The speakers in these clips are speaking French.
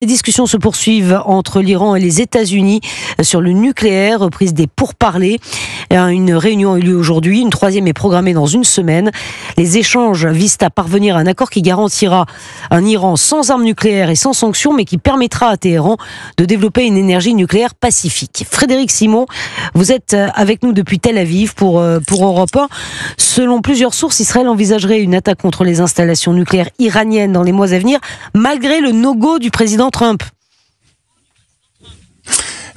Les discussions se poursuivent entre l'Iran et les États-Unis sur le nucléaire, reprise des pourparlers. Une réunion a eu lieu aujourd'hui, une troisième est programmée dans une semaine. Les échanges visent à parvenir à un accord qui garantira un Iran sans armes nucléaires et sans sanctions, mais qui permettra à Téhéran de développer une énergie nucléaire pacifique. Frédéric Simon, vous êtes avec nous depuis Tel Aviv pour Europe 1. Selon plusieurs sources, Israël envisagerait une attaque contre les installations nucléaires iraniennes dans les mois à venir, malgré le no-go du président Trump.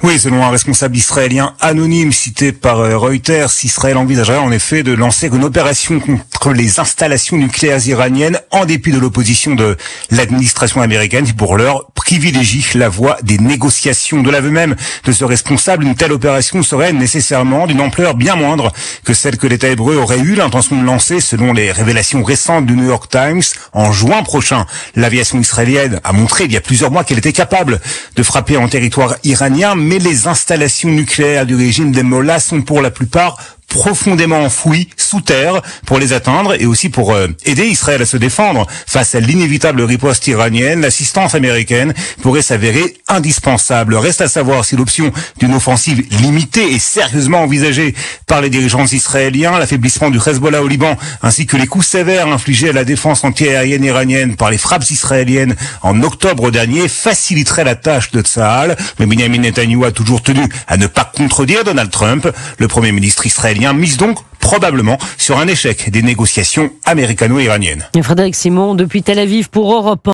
Oui, selon un responsable israélien anonyme cité par Reuters, Israël envisagerait en effet de lancer une opération contre les installations nucléaires iraniennes en dépit de l'opposition de l'administration américaine qui, pour l'heure, privilégie la voie des négociations. De l'aveu même de ce responsable, une telle opération serait nécessairement d'une ampleur bien moindre que celle que l'État hébreu aurait eu l'intention de lancer, selon les révélations récentes du New York Times. En juin prochain, l'aviation israélienne a montré il y a plusieurs mois qu'elle était capable de frapper en territoire iranien, mais les installations nucléaires du régime des Mollahs sont pour la plupart profondément enfouis sous terre pour les atteindre et aussi pour aider Israël à se défendre face à l'inévitable riposte iranienne. L'assistance américaine pourrait s'avérer indispensable. Reste à savoir si l'option d'une offensive limitée est sérieusement envisagée par les dirigeants israéliens. L'affaiblissement du Hezbollah au Liban ainsi que les coups sévères infligés à la défense antiaérienne iranienne par les frappes israéliennes en octobre dernier faciliterait la tâche de Tsahal. Mais Benjamin Netanyahou a toujours tenu à ne pas contredire Donald Trump. Le Premier ministre israélien mise donc probablement sur un échec des négociations américano-iraniennes. Frédéric Simon depuis Tel Aviv pour Europe 1.